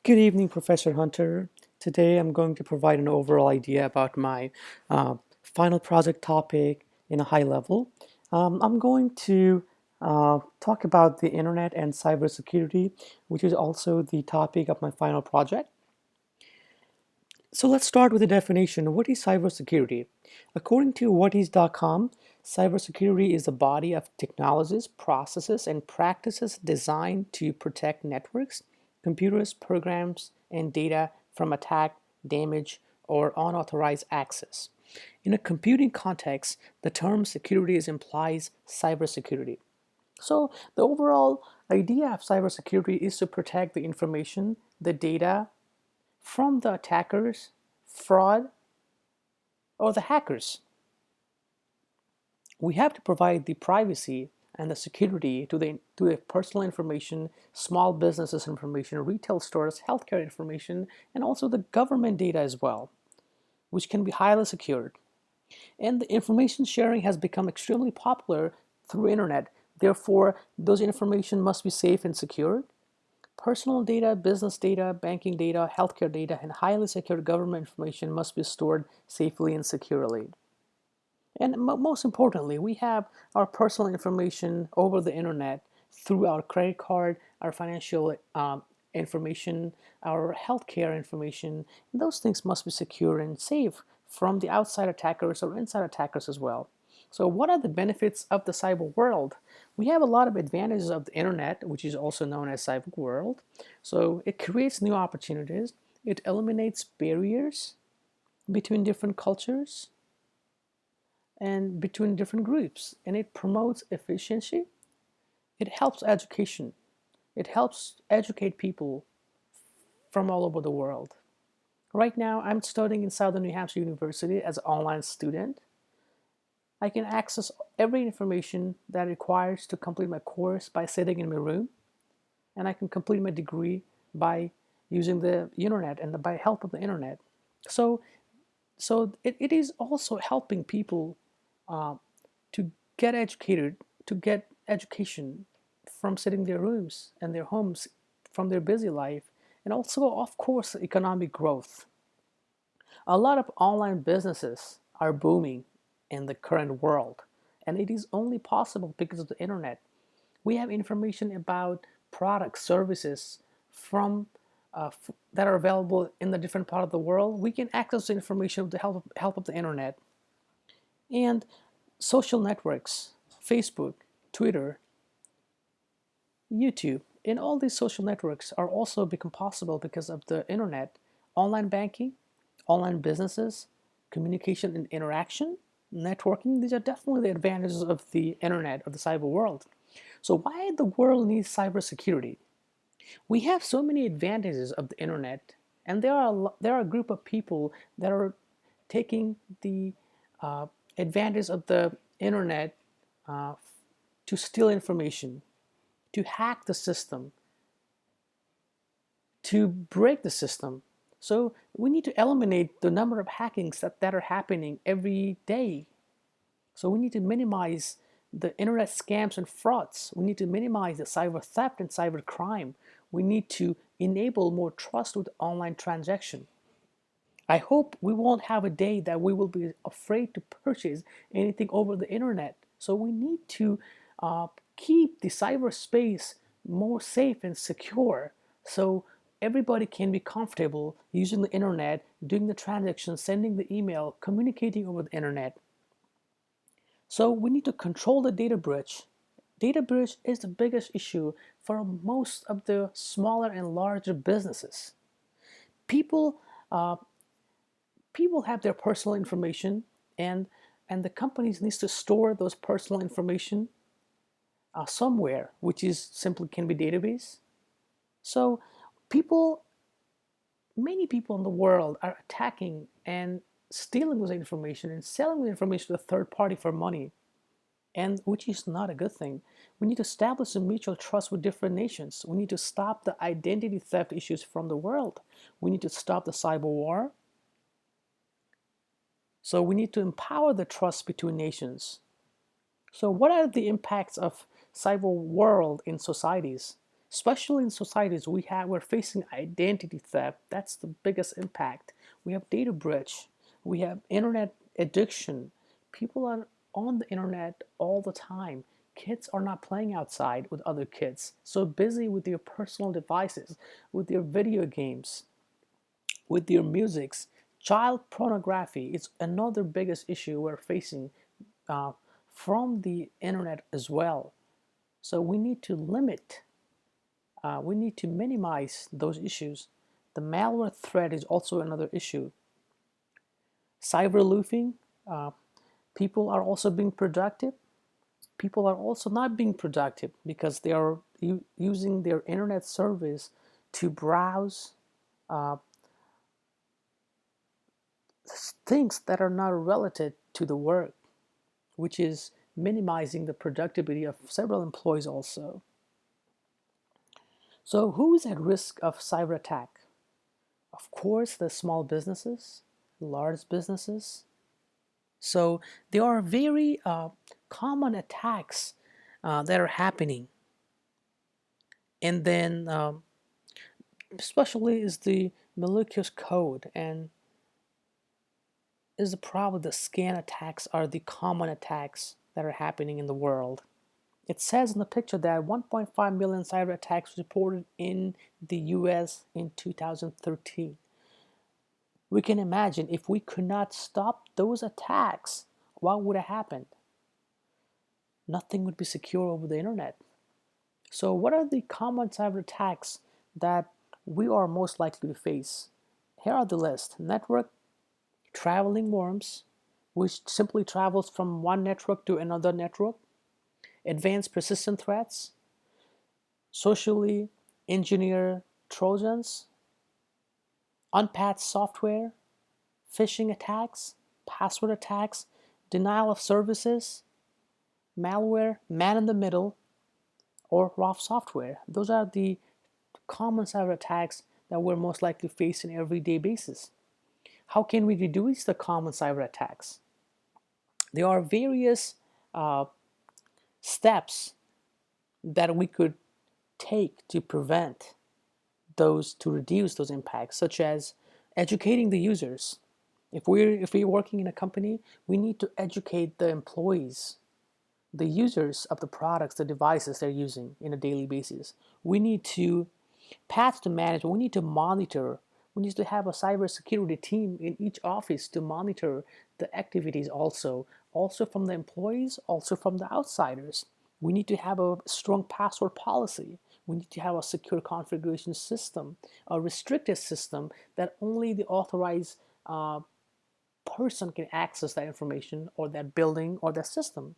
Good evening, Professor Hunter. Today I'm going to provide an overall idea about my final project topic in a high level. I'm going to talk about the internet and cybersecurity, which is also the topic of my final project. So let's start with the definition. What is cybersecurity? According to whatis.com, cybersecurity is a body of technologies, processes, and practices designed to protect networks, computers, programs, and data from attack, damage, or unauthorized access. In a computing context, the term security implies cybersecurity. So the overall idea of cybersecurity is to protect the information, the data, from the attackers, fraud, or the hackers. We have to provide the privacy and the security to the personal information, small businesses information, retail stores, healthcare information, and also the government data as well, which can be highly secured. And the information sharing has become extremely popular through internet. Therefore, those information must be safe and secure. Personal data, business data, banking data, healthcare data, and highly secure government information must be stored safely and securely. And most importantly, we have our personal information over the internet through our credit card, our financial information, our healthcare information. And those things must be secure and safe from the outside attackers or inside attackers as well. So what are the benefits of the cyber world? We have a lot of advantages of the internet, which is also known as cyber world. So it creates new opportunities. It eliminates barriers between different cultures and between different groups, and it promotes efficiency. It helps education. It helps educate people from all over the world. Right now, I'm studying in Southern New Hampshire University as an online student. I can access every information that requires to complete my course by sitting in my room, and I can complete my degree by using the internet and by help of the internet. So, it is also helping people uh, to get educated, to get education from sitting in their rooms and their homes from their busy life, and also, of course, economic growth. A lot of online businesses are booming in the current world, and it is only possible because of the internet. We have information about products, services from that are available in the different part of the world. We can access the information with the help of the internet. And social networks, Facebook, Twitter, YouTube, and all these social networks are also become possible because of the internet, online banking, online businesses, communication and interaction, networking. These are definitely the advantages of the internet, of the cyber world. So why the world needs cybersecurity? We have so many advantages of the internet, and there are a group of people that are taking the uh, advantage of the internet uh, to steal information, to hack the system, to break the system. So we need to eliminate the number of hackings that are happening every day. So we need to minimize the internet scams and frauds. We need to minimize the cyber theft and cyber crime. We need to enable more trust with online transaction. I hope we won't have a day that we will be afraid to purchase anything over the internet. So we need to uh, keep the cyberspace more safe and secure so everybody can be comfortable using the internet, doing the transactions, sending the email, communicating over the internet. So we need to control the data breach. Data breach is the biggest issue for most of the smaller and larger businesses. People uh, people have their personal information, and the companies needs to store those personal information somewhere, which is simply can be database. So people, many people in the world are attacking and stealing this information and selling the information to a third party for money, and which is not a good thing. We need to establish a mutual trust with different nations. We need to stop the identity theft issues from the world. We need to stop the cyber war. So we need to empower the trust between nations. So what are the impacts of cyber world in societies? Especially in societies we're facing identity theft. That's the biggest impact. We have data breach. We have internet addiction. People are on the internet all the time. Kids are not playing outside with other kids, so busy with their personal devices, with their video games, with their musics. Child pornography is another biggest issue we're facing uh, from the internet as well. So we need to minimize those issues. The malware threat is also another issue. Cyber loofing, uh, people are also being productive. People are also not being productive because they are using their internet service to browse uh, things that are not related to the work, which is minimizing the productivity of several employees also. So who is at risk of cyber attack? Of course, the small businesses, large businesses. So there are very common attacks that are happening. And then especially is the malicious code and is the problem the scan attacks are the common attacks that are happening in the world. It says in the picture that 1.5 million cyber attacks reported in the US in 2013. We can imagine if we could not stop those attacks, what would have happened? Nothing would be secure over the internet. So, what are the common cyber attacks that we are most likely to face? Here are the list: network traveling worms, which simply travels from one network to another network, advanced persistent threats, socially engineered trojans, unpatched software, phishing attacks, password attacks, denial of services, malware, man in the middle, or raw software. Those are the common cyber attacks that we're most likely to face on an everyday basis. How can we reduce the common cyber attacks? There are various uh, steps that we could take to prevent those, to reduce those impacts, such as educating the users. If we're working in a company, we need to educate the employees, the users of the products, the devices they're using in a daily basis. We need to patch the management. We need to monitor. We need to have a cybersecurity team in each office to monitor the activities also from the employees, also from the outsiders. We need to have a strong password policy. We need to have a secure configuration system, a restricted system that only the authorized person can access that information or that building or that system.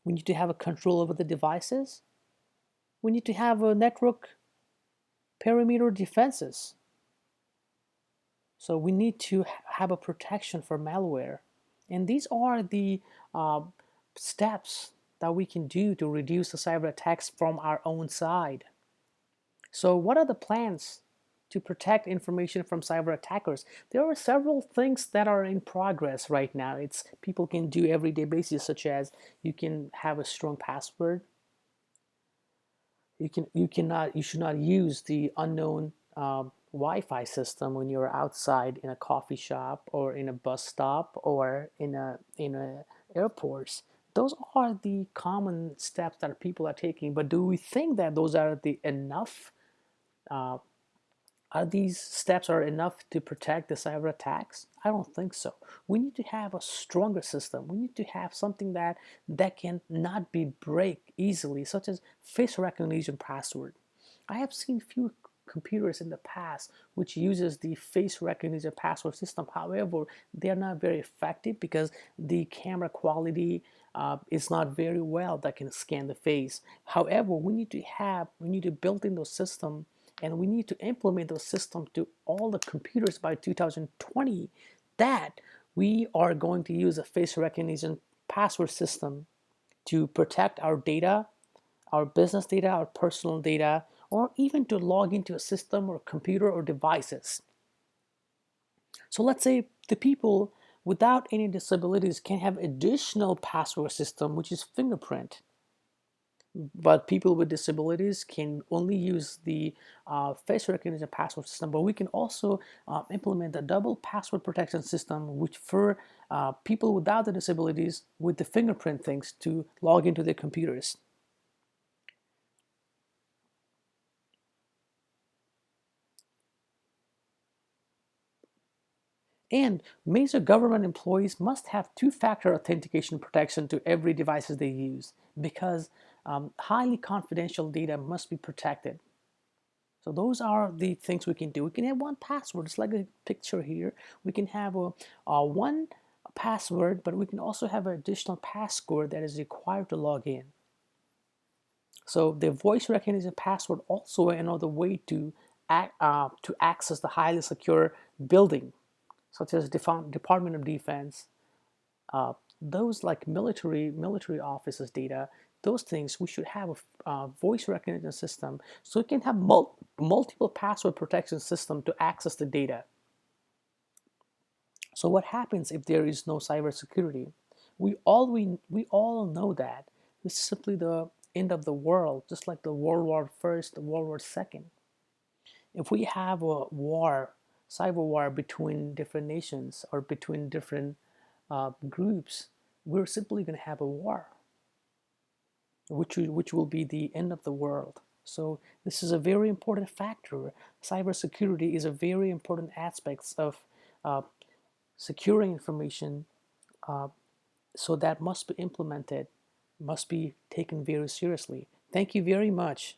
We need to have a control over the devices. We need to have a network perimeter defenses. So we need to have a protection for malware. And these are the uh, steps that we can do to reduce the cyber attacks from our own side. So what are the plans to protect information from cyber attackers? There are several things that are in progress right now. It's people can do everyday basis, such as you can have a strong password. You should not use the unknown Wi-Fi system when you're outside in a coffee shop or in a bus stop or in a airports. Those are the common steps that people are taking. But do we think that those are the enough? Uh, are these steps are enough to protect the cyber attacks? I don't think so. We need to have a stronger system. We need to have something that can not be break easily, such as face recognition password. I have seen few computers in the past which uses the face recognition password system. However, they are not very effective because the camera quality is not very well that can scan the face. However, we need to build in those systems, and we need to implement those systems to all the computers by 2020, that we are going to use a face recognition password system to protect our data, our business data, our personal data, or even to log into a system or computer or devices. So let's say the people without any disabilities can have additional password system, which is fingerprint. but people with disabilities can only use the face recognition password system. But we can also implement a double password protection system, which for people without the disabilities with the fingerprint things to log into their computers. And major government employees must have two-factor authentication protection to every devices they use because highly confidential data must be protected. So those are the things we can do. We can have one password. It's like a picture here. We can have a one password, but we can also have an additional passcode that is required to log in. So the voice recognition password also another way to access the highly secure building, such as Department of Defense, uh, those like military offices data, those things we should have a voice recognition system so we can have multiple password protection system to access the data. So what happens if there is no cybersecurity? We all know that this is simply the end of the world, just like the World War First, the World War Second. If we have a war, cyber war between different nations or between different groups, we're simply going to have a war, which will be the end of the world. So this is a very important factor. Cybersecurity is a very important aspect of uh, securing information. Uh, so that must be implemented, must be taken very seriously. Thank you very much.